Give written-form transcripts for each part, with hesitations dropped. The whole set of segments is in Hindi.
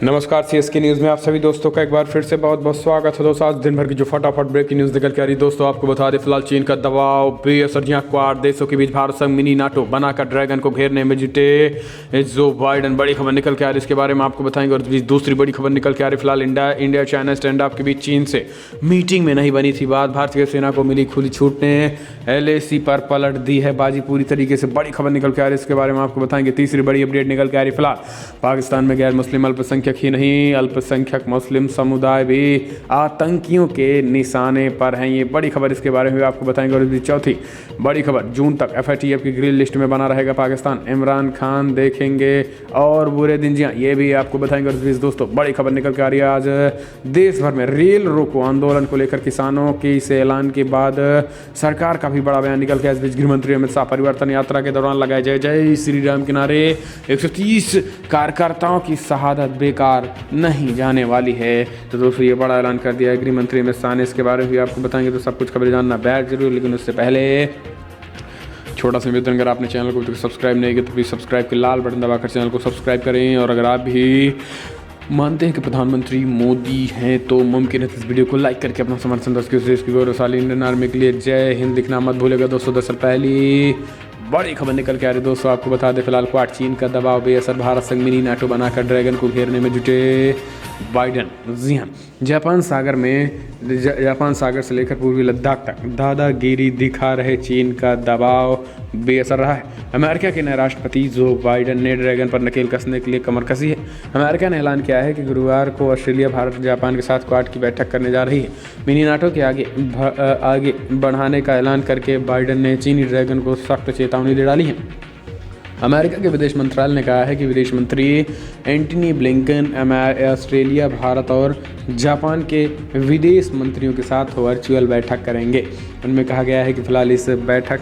नमस्कार सीएसके न्यूज़ में आप सभी दोस्तों का एक बार फिर से बहुत बहुत स्वागत है। दोस्तों आज दिन भर की जो फटाफट ब्रेकिंग न्यूज़ निकल के आ रही है दोस्तों आपको बता दें, फिलहाल चीन का दबाव, बेअसरियां क्वाड देशों के बीच भारत संग मिनी नाटो बनाकर ड्रैगन को घेरने में जुटे जो बाइडन। बड़ी खबर निकल के आ रही है, इसके बारे में आपको बताएंगे। और दूसरी बड़ी खबर निकल के आ रही है, फिलहाल इंडिया चाइना स्टैंड अप के बीच चीन से मीटिंग में नहीं बनी थी बात, भारतीय सेना को मिली खुली छूट ने LAC पर पलट दी है बाजी पूरी तरीके से। बड़ी खबर निकल के आ रही है, इसके बारे में आपको बताएंगे। तीसरी बड़ी अपडेट निकल के आ रही है, फिलहाल पाकिस्तान में गैर मुस्लिम अल्पसंख्यक ही नहीं, अल्पसंख्यक मुस्लिम समुदाय भी आतंकियों के निशाने पर हैं। ये बड़ी खबर, इसके बारे में आपको बताएंगे। और चौथी बड़ी खबर, जून तक FATF की ग्रीन लिस्ट में बना रहेगा पाकिस्तान, इमरान खान देखेंगे और बुरे दिन जियां, ये भी आपको बताएंगे। और दोस्तों बड़ी खबर निकल के आ रही है, आज देश भर में रेल रोको आंदोलन को लेकर किसानों के इस ऐलान के बाद सरकार का भी बड़ा बयान निकल के। इस बीच गृह मंत्री अमित शाह परिवर्तन यात्रा के दौरान लगाए जय जय श्री राम के नारे, 130 कार्यकर्ताओं की शहादत बेकार नहीं जाने वाली है। तो दोस्तों ये बड़ा ऐलान कर दिया है गृह मंत्री अमित शाह ने, इसके बारे में भी आपको बताएंगे। तो सब कुछ खबरें जानना बैठ जरूर, लेकिन उससे पहले छोटा सा निवेदन, अगर आपने चैनल को अभी तक सब्सक्राइब नहीं किया तो प्लीज़ सब्सक्राइब के लाल बटन दबाकर चैनल को सब्सक्राइब करें। और अगर आप भी मानते हैं कि प्रधानमंत्री मोदी हैं तो मुमकिन है इस वीडियो को लाइक करके अपना समर्थन दस के की गौरवशाली इंडियन आर्मी के लिए जय हिंद लिखना मत भूलेगा दोस्तों। दरअसल पहली बड़ी खबर निकल के आ रही दोस्तों आपको बता दें, फिलहाल क्वाड चीन का दबाव बेअसर, भारत संग मिनी नाटो बनाकर ड्रैगन को घेरने में जुटे बाइडन। जी हाँ, जापान सागर से लेकर पूर्वी लद्दाख तक दादागिरी दिखा रहे चीन का दबाव बेअसर रहा है। अमेरिका के नए राष्ट्रपति जो बाइडन ने ड्रैगन पर नकेल कसने के लिए कमर कसी है। अमेरिका ने ऐलान किया है कि गुरुवार को ऑस्ट्रेलिया, भारत, जापान के साथ क्वाड की बैठक करने जा रही है। मिनी नाटो के आगे बढ़ाने का ऐलान करके बाइडन ने चीनी ड्रैगन को सख्त चेतावनी दे डाली है। अमेरिका के विदेश मंत्रालय ने कहा है कि विदेश मंत्री एंटनी ब्लिंकन ऑस्ट्रेलिया, भारत और जापान के विदेश मंत्रियों के साथ वर्चुअल बैठक करेंगे। उनमें कहा गया है कि फिलहाल इस बैठक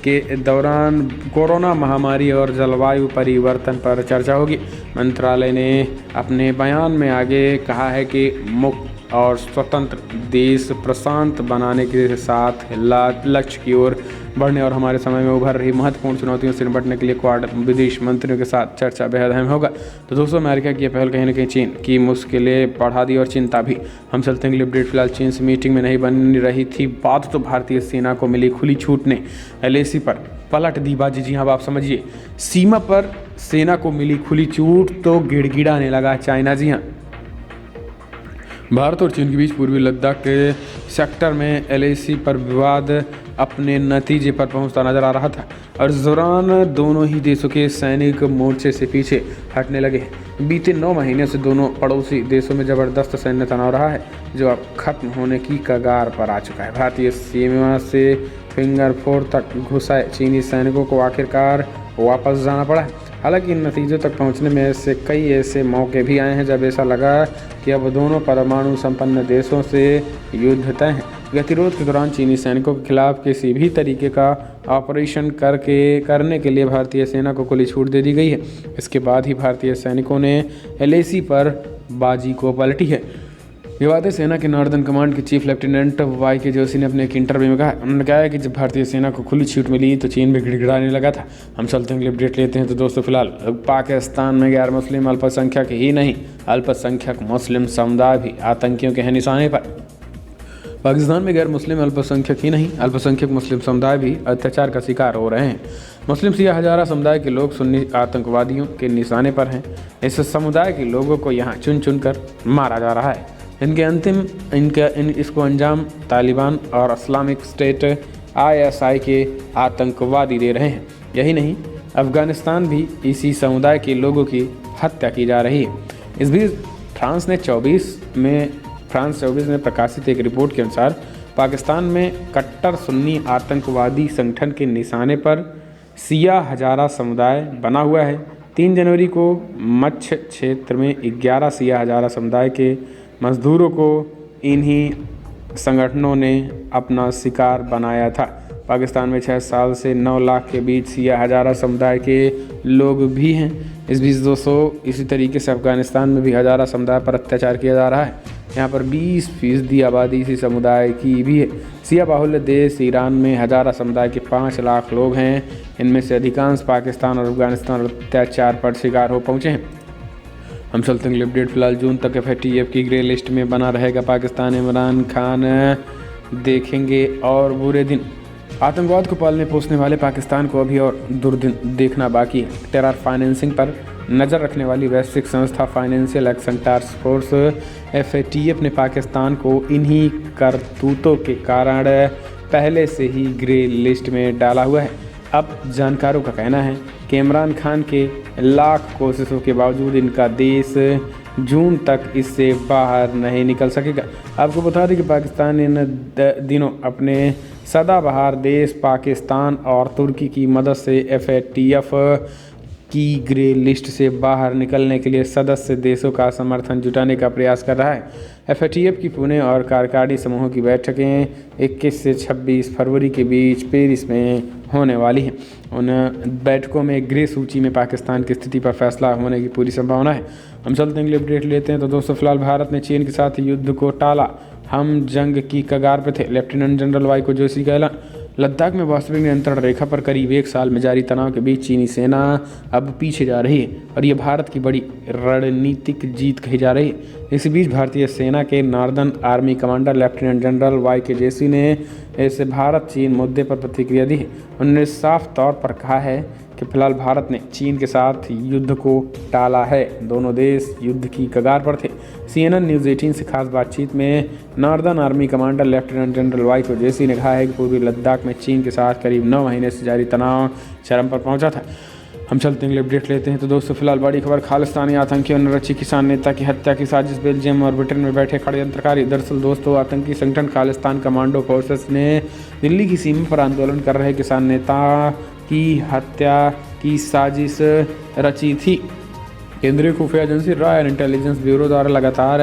के दौरान कोरोना महामारी और जलवायु परिवर्तन पर चर्चा होगी। मंत्रालय ने अपने बयान में आगे कहा है कि मुक्त और स्वतंत्र देश प्रशांत बनाने के साथ लक्ष्य की ओर बढ़ने और हमारे समय में उभर रही महत्वपूर्ण चुनौतियों से निपटने के लिए क्वाड विदेश मंत्रियों के साथ चर्चा बेहद अहम होगा। तो दोस्तों अमेरिका की पहल कहीं ना कहीं चीन की मुश्किलें बढ़ा दी और चिंता भी। हम चलते हैं अपडेट, फिलहाल चीन से मीटिंग में नहीं बन रही थी बात, तो भारतीय सेना को मिली खुली छूट ने LAC पर पलट दी बाजी। जी हाँ, आप समझिए, सीमा पर सेना को मिली खुली छूट तो गिड़गिड़ाने लगा चाइना। जी हाँ, भारत और चीन के बीच पूर्वी लद्दाख के सेक्टर में LAC पर विवाद अपने नतीजे पर पहुंचता नजर आ रहा था और इस दौरान दोनों ही देशों के सैनिक मोर्चे से पीछे हटने लगे। बीते 9 महीने से दोनों पड़ोसी देशों में जबरदस्त सैन्य तनाव रहा है जो अब खत्म होने की कगार पर आ चुका है। भारतीय सीमा से फिंगर 4 तक घुसाए चीनी सैनिकों को आखिरकार वापस जाना पड़ा है। हालांकि इन नतीजों तक पहुंचने में ऐसे कई ऐसे मौके भी आए हैं जब ऐसा लगा कि अब दोनों परमाणु संपन्न देशों से युद्ध तय है। गतिरोध के दौरान चीनी सैनिकों के खिलाफ किसी भी तरीके का ऑपरेशन करने के लिए भारतीय सेना को खुली छूट दे दी गई है। इसके बाद ही भारतीय सैनिकों ने LAC पर बाजी को पलटी है। ये बातें सेना के नॉर्दर्न कमांड के चीफ लेफ्टिनेंट YK जोशी ने अपने एक इंटरव्यू में कहा। उन्होंने कहा है कि जब भारतीय सेना को खुली छूट मिली तो चीन भी गिड़गिड़ाने लगा था। हम चलते हैं अपडेट लेते हैं। तो दोस्तों फिलहाल पाकिस्तान में गैर मुस्लिम अल्पसंख्यक ही नहीं, अल्पसंख्यक मुस्लिम समुदाय भी आतंकियों के हैं निशाने पर। पाकिस्तान में गैर मुस्लिम अल्पसंख्यक ही नहीं, अल्पसंख्यक मुस्लिम समुदाय भी अत्याचार का शिकार हो रहे हैं। मुस्लिम सिया हजारा समुदाय के लोग सुन्नी आतंकवादियों के निशाने पर हैं। इस समुदाय के लोगों को यहाँ चुन चुन कर मारा जा रहा है। इसको अंजाम तालिबान और इस्लामिक स्टेट ISI के आतंकवादी दे रहे हैं। यही नहीं, अफगानिस्तान भी इसी समुदाय के लोगों की हत्या की जा रही है। इस बीच फ्रांस 24 में प्रकाशित एक रिपोर्ट के अनुसार पाकिस्तान में कट्टर सुन्नी आतंकवादी संगठन के निशाने पर सिया हजारा समुदाय बना हुआ है। 3 जनवरी को मच्छ क्षेत्र में 11 सिया हजारा समुदाय के मजदूरों को इन्हीं संगठनों ने अपना शिकार बनाया था। पाकिस्तान में 6 साल से 9 लाख के बीच सिया हजारा समुदाय के लोग भी हैं। इस बीच दोस्तों इसी तरीके से अफगानिस्तान में भी हजारा समुदाय पर अत्याचार किया जा रहा है। यहाँ पर 20% आबादी इसी समुदाय की भी है। सिया बाहुल्य देश ईरान में हजारा समुदाय के 5 लाख लोग हैं। इनमें से अधिकांश पाकिस्तान और अफगानिस्तान अत्याचार पर शिकार हो पहुँचे हैं। हम चलते हैं अपडेट। फिलहाल जून तक FATF की ग्रे लिस्ट में बना रहेगा पाकिस्तान। इमरान खान देखेंगे और बुरे दिन। आतंकवाद को पालने पोसने वाले पाकिस्तान को अभी और दुर्दिन देखना बाकी है। टेरर फाइनेंसिंग पर नज़र रखने वाली वैश्विक संस्था financial action task force FATF ने पाकिस्तान को इन्हीं करतूतों के कारण पहले से ही ग्रे लिस्ट में डाला हुआ है। अब जानकारों का कहना है कि इमरान खान के लाख कोशिशों के बावजूद इनका देश जून तक इससे बाहर नहीं निकल सकेगा। आपको बता दें कि पाकिस्तान इन दिनों अपने सदाबहार देश पाकिस्तान और तुर्की की मदद से FATF की ग्रे लिस्ट से बाहर निकलने के लिए सदस्य देशों का समर्थन जुटाने का प्रयास कर रहा है। FATF की पुणे और कार्यकारी समूहों की बैठकें 21 से 26 फरवरी के बीच पेरिस में होने वाली हैं। उन बैठकों में ग्रे सूची में पाकिस्तान की स्थिति पर फैसला होने की पूरी संभावना है। हम चलते हैं अपडेट लेते हैं। तो दोस्तों, फिलहाल भारत ने चीन के साथ युद्ध को टाला। हम जंग की कगार पर थे। लेफ्टिनेंट जनरल वाई जोशी का ऐलान। लद्दाख में वास्तविक नियंत्रण रेखा पर करीब 1 साल में जारी तनाव के बीच चीनी सेना अब पीछे जा रही है और ये भारत की बड़ी रणनीतिक जीत कही जा रही है। इसी बीच भारतीय सेना के northern army commander lieutenant general Y Joshi ने इस भारत चीन मुद्दे पर प्रतिक्रिया दी है। उन्होंने साफ तौर पर कहा है कि फिलहाल भारत ने चीन के साथ युद्ध को टाला है। दोनों देश युद्ध की कगार पर थे। CNN न्यूज़ 18 से खास बातचीत में northern army commander lieutenant general Y Joshi ने कहा है कि पूर्वी लद्दाख में चीन के साथ करीब 9 महीने से जारी तनाव चरम पर पहुंचा था। हम चलते हैं अपडेट लेते हैं। तो दोस्तों, फिलहाल बड़ी खबर। खालिस्तानी आतंकियों ने रची किसान नेता की हत्या की साजिश। बेल्जियम और ब्रिटेन में बैठे षड्यंत्रकारी। दरअसल दोस्तों, आतंकी संगठन खालिस्तान कमांडो फोर्सेस ने दिल्ली की सीमा पर आंदोलन कर रहे किसान नेता की हत्या की साजिश रची थी। केंद्रीय खुफिया agency raw and intelligence bureau द्वारा लगातार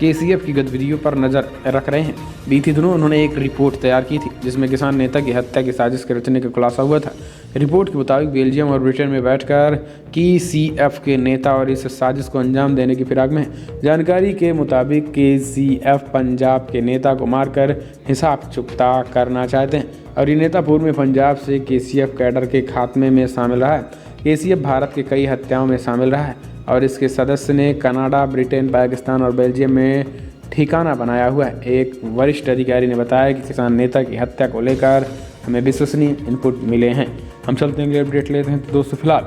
KCF की गतिविधियों पर नज़र रख रहे हैं। बीती दिनों उन्होंने एक रिपोर्ट तैयार की थी जिसमें किसान नेता की हत्या की साजिश के रचने का खुलासा हुआ था। रिपोर्ट के मुताबिक बेल्जियम और ब्रिटेन में बैठकर KCF के नेता और इस साजिश को अंजाम देने की फिराक में है। जानकारी के मुताबिक KCF पंजाब के नेता को मारकर हिसाब चुकता करना चाहते हैं और ये नेता पूर्व में पंजाब से KCF कैडर के खात्मे में शामिल रहा है। KCF भारत के कई हत्याओं में शामिल रहा है और इसके सदस्य ने कनाडा, ब्रिटेन, पाकिस्तान और बेल्जियम में ठिकाना बनाया हुआ है। एक वरिष्ठ अधिकारी ने बताया कि किसान नेता की हत्या को लेकर हमें विश्वसनीय इनपुट मिले हैं। हम चलते हैं अपडेट लेते हैं। तो दोस्तों, फिलहाल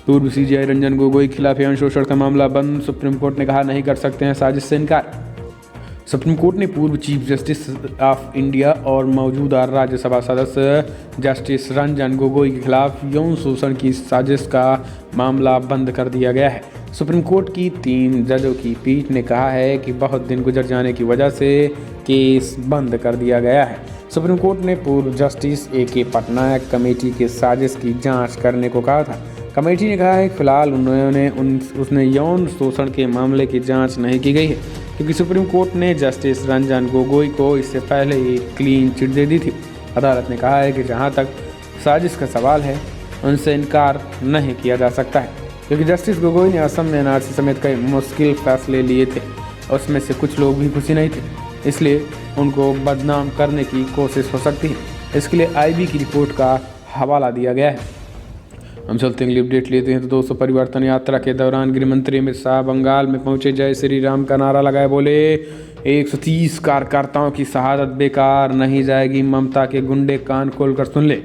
पूर्व CJI रंजन गोगोई के खिलाफ यौन शोषण का मामला बंद। सुप्रीम कोर्ट ने कहा नहीं कर सकते हैं साजिश से इनकार। सुप्रीम कोर्ट ने पूर्व चीफ जस्टिस ऑफ इंडिया और मौजूदा राज्यसभा सदस्य जस्टिस रंजन गोगोई के खिलाफ यौन शोषण की साजिश का मामला बंद कर दिया गया है। सुप्रीम कोर्ट की 3 जजों की पीठ ने कहा है कि बहुत दिन गुजर जाने की वजह से केस बंद कर दिया गया है। सुप्रीम कोर्ट ने पूर्व जस्टिस AK पटनायक कमेटी के साजिश की जाँच करने को कहा था। कमेटी ने कहा है कि फिलहाल उसने यौन शोषण के मामले की जांच नहीं की गई है क्योंकि सुप्रीम कोर्ट ने जस्टिस रंजन गोगोई को इससे पहले ही क्लीन चिट दे दी थी। अदालत ने कहा है कि जहां तक साजिश का सवाल है उनसे इनकार नहीं किया जा सकता है क्योंकि जस्टिस गोगोई ने असम में NRC समेत कई मुश्किल फैसले लिए थे। उसमें से कुछ लोग भी खुशी नहीं थे, इसलिए उनको बदनाम करने की कोशिश हो सकती है। इसके लिए IB की रिपोर्ट का हवाला दिया गया है। हम चलते हैं अपडेट लेते हैं। तो दोस्तों, परिवर्तन यात्रा के दौरान गृह मंत्री अमित शाह बंगाल में पहुंचे। जय श्री राम का नारा लगाए बोले 130 कार्यकर्ताओं की शहादत बेकार नहीं जाएगी। ममता के गुंडे कान खोलकर सुन ले।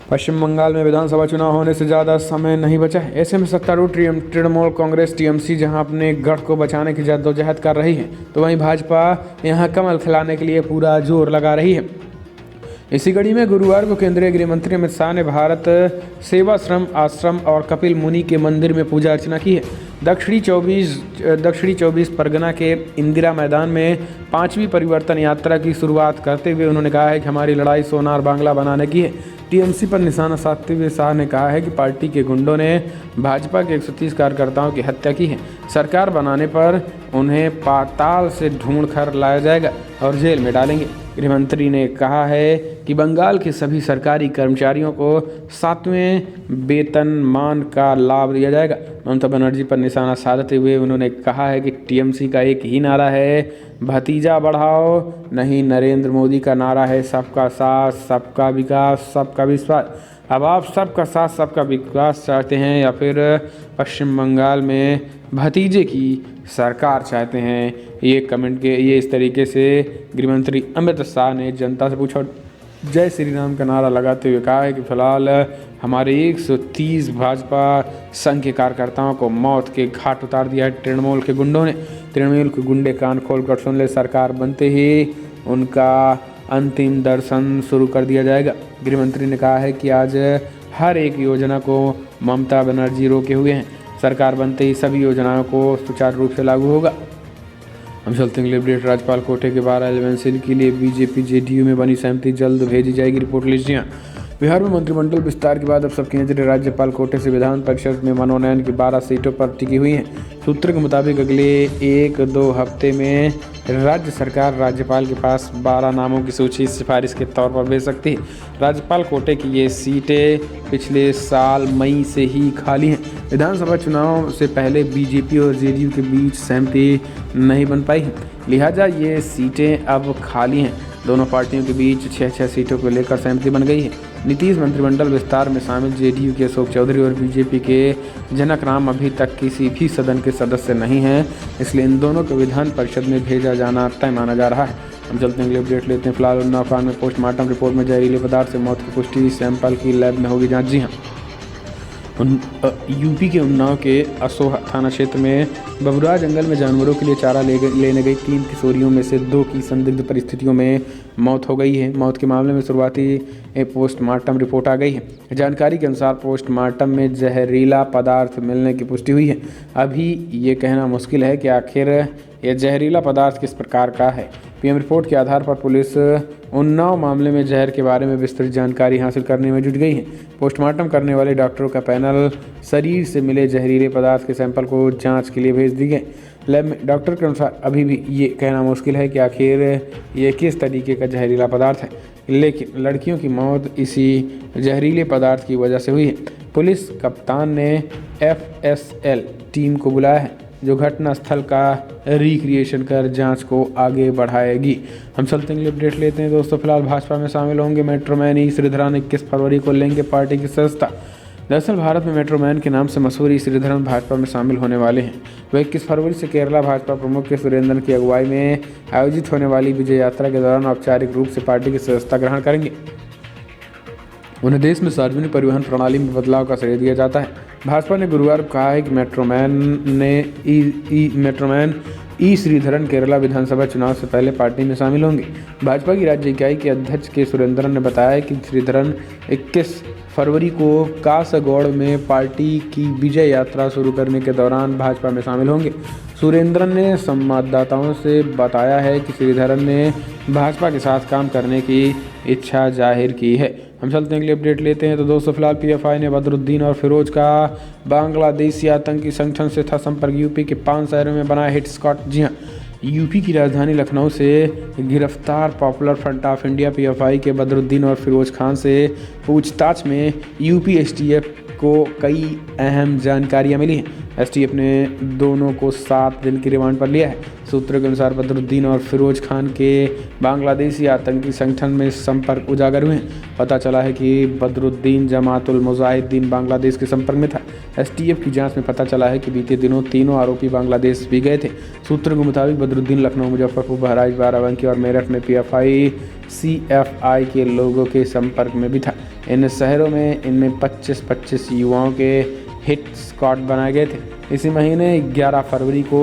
पश्चिम बंगाल में विधानसभा चुनाव होने से ज़्यादा समय नहीं बचा है। ऐसे में सत्तारूढ़ तृणमूल कांग्रेस TMC जहां अपने गढ़ को बचाने की जद्दोजहद कर रही है, तो वहीं भाजपा यहां कमल खिलाने के लिए पूरा जोर लगा रही है। इसी कड़ी में गुरुवार को केंद्रीय गृह मंत्री अमित शाह ने भारत सेवाश्रम आश्रम और कपिल मुनि के मंदिर में पूजा अर्चना की है। दक्षिणी 24 परगना के इंदिरा मैदान में 5वीं परिवर्तन यात्रा की शुरुआत करते हुए उन्होंने कहा है कि हमारी लड़ाई सोनार बांग्ला बनाने की है। TMC पर निशाना साधते हुए शाह ने कहा है कि पार्टी के गुंडों ने भाजपा के 130 कार्यकर्ताओं की हत्या की है। सरकार बनाने पर उन्हें पाताल से ढूंढ कर लाया जाएगा और जेल में डालेंगे। गृहमंत्री ने कहा है कि बंगाल के सभी सरकारी कर्मचारियों को 7वें वेतनमान का लाभ दिया जाएगा। ममता बनर्जी पर निशाना साधते हुए उन्होंने कहा है कि TMC का एक ही नारा है, भतीजा बढ़ाओ, नहीं नरेंद्र मोदी का नारा है सबका साथ, सबका विकास, सबका विश्वास। अब आप सबका साथ सबका विकास चाहते हैं या फिर पश्चिम बंगाल में भतीजे की सरकार चाहते हैं? ये इस तरीके से गृहमंत्री अमित शाह ने जनता से पूछा। जय श्री राम का नारा लगाते हुए कहा है कि फिलहाल हमारे 130 भाजपा संघ के कार्यकर्ताओं को मौत के घाट उतार दिया है तृणमूल के गुंडों ने। तृणमूल के गुंडे कान खोलकर सुन ले, सरकार बनते ही उनका अंतिम दर्शन शुरू कर दिया जाएगा। गृहमंत्री ने कहा है कि आज हर एक योजना को ममता बनर्जी रोके हुए हैं। सरकार बनते ही सभी योजनाओं को सुचारू रूप से लागू होगा। हम चलते हैं अपडेट। राज्यपाल कोटे के 12 एलिमेंट्स के लिए बीजेपी जेडीयू में बनी सहमति जल्द भेजी जाएगी रिपोर्ट लीजिए। बिहार में मंत्रिमंडल विस्तार के बाद अब सब केंद्रीय राज्यपाल कोटे से विधान परिषद में मनोनयन की 12 सीटों पर टिकी हुई हैं। सूत्र के मुताबिक अगले 1-2 हफ्ते में राज्य सरकार राज्यपाल के पास 12 नामों की सूची सिफारिश के तौर पर भेज सकती है। राज्यपाल कोटे की ये सीटें पिछले साल मई से ही खाली हैं। विधानसभा चुनाव से पहले बीजेपी और जेडीयू के बीच सहमति नहीं बन पाई है, लिहाजा ये सीटें अब खाली हैं। दोनों पार्टियों के बीच 6-6 सीटों को लेकर सहमति बन गई है। नीतीश मंत्रिमंडल विस्तार में शामिल जेडीयू के अशोक चौधरी और बीजेपी के जनक राम अभी तक किसी भी सदन के सदस्य नहीं हैं, इसलिए इन दोनों को विधान परिषद में भेजा जाना तय माना जा रहा है। हम चलते हैं अपडेट लेते हैं। फिलहाल उन्नाव कांड में पोस्टमार्टम रिपोर्ट में जहरीले पदार्थ से मौत की पुष्टि, सैंपल की लैब में होगी जाँच। जी हाँ, यूपी के उन्नाव के असोहा थाना क्षेत्र में बबुरा जंगल में जानवरों के लिए चारा लेने गई 3 किशोरियों में से 2 की संदिग्ध परिस्थितियों में मौत हो गई है। मौत के मामले में शुरुआती पोस्टमार्टम रिपोर्ट आ गई है। जानकारी के अनुसार पोस्टमार्टम में जहरीला पदार्थ मिलने की पुष्टि हुई है। अभी ये कहना मुश्किल है कि आखिर यह जहरीला पदार्थ किस प्रकार का है। पीएम रिपोर्ट के आधार पर पुलिस उन्नाव मामले में जहर के बारे में विस्तृत जानकारी हासिल करने में जुट गई है। पोस्टमार्टम करने वाले डॉक्टरों का पैनल शरीर से मिले जहरीले पदार्थ के सैंपल को जांच के लिए भेज दिए गए। लैब में डॉक्टर के अनुसार अभी भी ये कहना मुश्किल है कि आखिर ये किस तरीके का जहरीला पदार्थ है, लेकिन लड़कियों की मौत इसी जहरीले पदार्थ की वजह से हुई है। पुलिस कप्तान ने FSL टीम को बुलाया है, जो घटना स्थल का रिक्रिएशन कर जांच को आगे बढ़ाएगी। हम चलते हैं अपडेट लेते हैं दोस्तों। फिलहाल भाजपा में शामिल होंगे मेट्रोमैन ई श्रीधरन 21 फरवरी को लेंगे पार्टी की सदस्यता। दरअसल भारत में मेट्रोमैन के नाम से मशहूर ई श्रीधरन भाजपा में शामिल होने वाले हैं। वह 21 फरवरी से केरला भाजपा प्रमुख के सुरेंद्रन की अगुवाई में आयोजित होने वाली विजय यात्रा के दौरान औपचारिक रूप से पार्टी की सदस्यता ग्रहण करेंगे। उन्हें देश में सार्वजनिक परिवहन प्रणाली में बदलाव का श्रेय दिया जाता है। भाजपा ने गुरुवार को कहा है कि मेट्रोमैन ई श्रीधरन केरला विधानसभा चुनाव से पहले पार्टी में शामिल होंगे। भाजपा की राज्य इकाई के अध्यक्ष के सुरेंद्रन ने बताया कि श्रीधरन 21 फरवरी को कासगौड़ में पार्टी की विजय यात्रा शुरू करने के दौरान भाजपा में शामिल होंगे। सुरेंद्रन ने संवाददाताओं से बताया है कि श्रीधरन ने भाजपा के साथ काम करने की इच्छा जाहिर की है। हम चलते हैं अगले अपडेट लेते हैं तो दोस्तों फिलहाल PFI ने बदरुद्दीन और फिरोज का बांग्लादेशी आतंकी संगठन से था संपर्क। यूपी के 5 शहरों में बना हिट स्क्वाड। जी हाँ, यूपी की राजधानी लखनऊ से गिरफ्तार popular front of India PFI के बदरुद्दीन और फिरोज खान से पूछताछ में यूपी STF को कई अहम जानकारियां मिली हैं। STF ने दोनों को 7 दिन की रिमांड पर लिया है। सूत्रों के अनुसार बदरुद्दीन और फिरोज खान के बांग्लादेशी आतंकी संगठन में संपर्क उजागर हुए हैं। पता चला है कि बदरुद्दीन जमातुल मुजाहिदीन बांग्लादेश के संपर्क में था। STF की जांच में पता चला है कि बीते दिनों तीनों आरोपी बांग्लादेश भी गए थे। सूत्रों के मुताबिक बदरुद्दीन लखनऊ, मुजफ्फरपुर, बहराइच, बाराबंकी और मेरठ में PFI CFI के लोगों के संपर्क में भी था। इन शहरों में इनमें 25 युवाओं के हिट स्क्वाड बनाए गए थे। इसी महीने 11 फरवरी को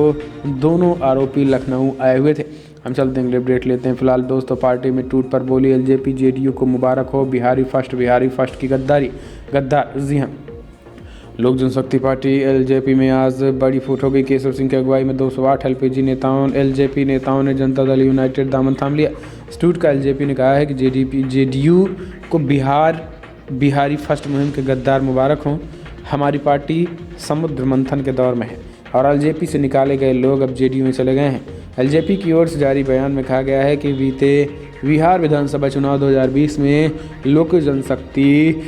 दोनों आरोपी लखनऊ आए हुए थे। हम चलते हैं अपडेट लेते हैं। फिलहाल दोस्तों पार्टी में टूट पर बोली LJP JDU को मुबारक हो, बिहारी फर्स्ट की गद्दार। जी हाँ, लोक जनशक्ति पार्टी LJP में आज बड़ी फूट हो गई। केशव सिंह की अगुवाई में 208 LJP नेताओं ने जनता दल यूनाइटेड दामन थाम लिया। इंस्टीट्यूट का LJP ने कहा है कि JDU को बिहारी फर्स्ट मुहिम के गद्दार मुबारक हों। हमारी पार्टी समुद्र मंथन के दौर में है और LJP से निकाले गए लोग अब JDU में चले गए हैं। LJP की ओर से जारी बयान में कहा गया है कि बीते बिहार विधानसभा चुनाव 2020 में लोक जनशक्ति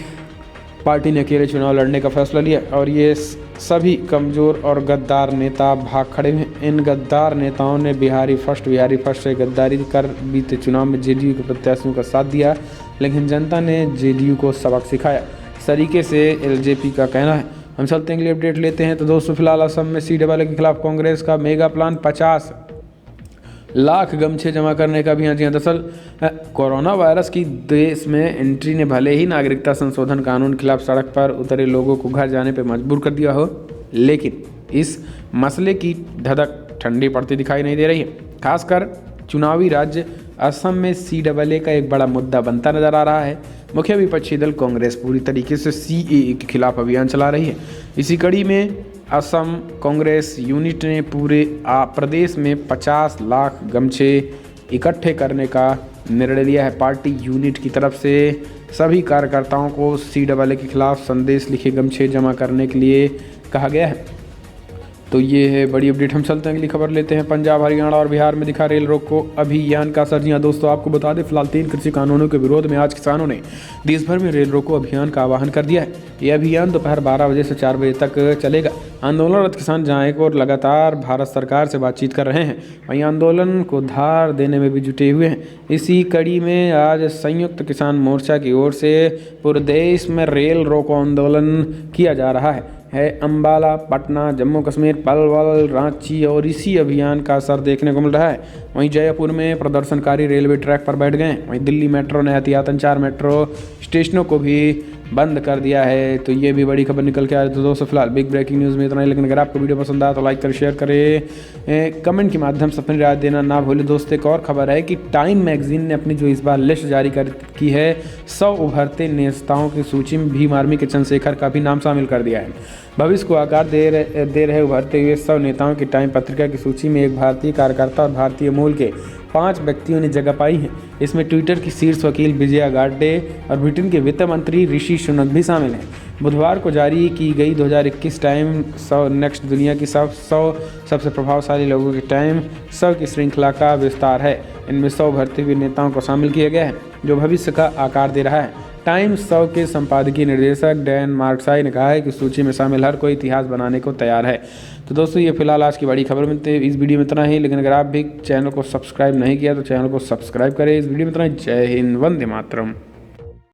पार्टी ने अकेले चुनाव लड़ने का फैसला लिया और ये सभी कमज़ोर और गद्दार नेता भाग खड़े हैं। इन गद्दार नेताओं ने बिहारी फर्स्ट से गद्दारी कर बीते चुनाव में JDU के प्रत्याशियों का साथ दिया, लेकिन जनता ने JDU को सबक सिखाया। तरीके से एलजेपी का कहना है। हम चलते हैं, अगली अपडेट लेते हैं। तो दोस्तों फिलहाल असम में CAA के खिलाफ कांग्रेस का मेगा प्लान 50 लाख गमछे जमा करने का अभियान। दरअसल कोरोना वायरस की देश में एंट्री ने भले ही नागरिकता संशोधन कानून के खिलाफ सड़क पर उतरे लोगों को घर जाने पर मजबूर कर दिया हो, लेकिन इस मसले की धधक ठंडी पड़ती दिखाई नहीं दे रही है। खासकर चुनावी राज्य असम में CAA का एक बड़ा मुद्दा बनता नजर आ रहा है। मुख्य विपक्षी दल कांग्रेस पूरी तरीके से CAA के खिलाफ अभियान चला रही है। इसी कड़ी में असम कांग्रेस यूनिट ने पूरे प्रदेश में 50 लाख गमछे इकट्ठे करने का निर्णय लिया है। पार्टी यूनिट की तरफ से सभी कार्यकर्ताओं को CAA के खिलाफ संदेश लिखे गमछे जमा करने के लिए कहा गया है। तो ये है बड़ी अपडेट। हम चलते हैं, अगली खबर लेते हैं। पंजाब, हरियाणा और बिहार में दिखा रेल रोको अभियान का असर। जी हाँ दोस्तों, आपको बता दें फिलहाल 3 कृषि कानूनों के विरोध में आज किसानों ने देश भर में रेल रोको अभियान का आह्वान कर दिया है। यह अभियान दोपहर 12 बजे से 4 बजे तक चलेगा। आंदोलनरत किसान जहां एक और लगातार भारत सरकार से बातचीत कर रहे हैं, वहीं आंदोलन को धार देने में भी जुटे हुए हैं। इसी कड़ी में आज संयुक्त किसान मोर्चा की ओर से पूरे देश में रेल रोको आंदोलन किया जा रहा है। अंबाला, पटना, जम्मू कश्मीर, पलवल, रांची और इसी अभियान का असर देखने को मिल रहा है। वहीं जयपुर में प्रदर्शनकारी रेलवे ट्रैक पर बैठ गए। वहीं दिल्ली मेट्रो ने एहतियातन 4 मेट्रो स्टेशनों को भी बंद कर दिया है। तो ये भी बड़ी खबर निकल के आ रही है। तो दोस्तों फिलहाल बिग ब्रेकिंग न्यूज़ में इतना ही, लेकिन अगर आपको वीडियो पसंद आया तो लाइक कर, शेयर करें, कमेंट के माध्यम से अपनी राय देना ना भूलें। दोस्तों एक और खबर है कि टाइम मैगजीन ने अपनी जो इस बार लिस्ट जारी की है, 100 उभरते नेताओं की सूची में भीम आर्मी के चंद्रशेखर का भी नाम शामिल कर दिया है। भविष्य को आकार दे रहे उभरते हुए 100 नेताओं की टाइम पत्रिका की सूची में एक भारतीय कार्यकर्ता और भारतीय मूल के 5 व्यक्तियों ने जगह पाई है। इसमें ट्विटर की शीर्ष वकील विजया गाड्डे और ब्रिटेन के वित्त मंत्री ऋषि सुनक भी शामिल हैं। बुधवार को जारी की गई 2021 टाइम 100 नेक्स्ट दुनिया की 100 सबसे प्रभावशाली लोगों की टाइम 100 की श्रृंखला का विस्तार है। इनमें 100 उभरते हुए नेताओं को शामिल किया गया है जो भविष्य का आकार दे रहा है। टाइम 100 के संपादकीय निर्देशक डैन मार्क्साई ने कहा है कि सूची में शामिल हर कोई इतिहास बनाने को तैयार है। तो दोस्तों ये फिलहाल आज की बड़ी खबर में थे। इस वीडियो में इतना ही, लेकिन अगर आप भी चैनल को सब्सक्राइब नहीं किया तो चैनल को सब्सक्राइब करें। इस वीडियो में इतना ही। जय हिंद, वंदे मातरम।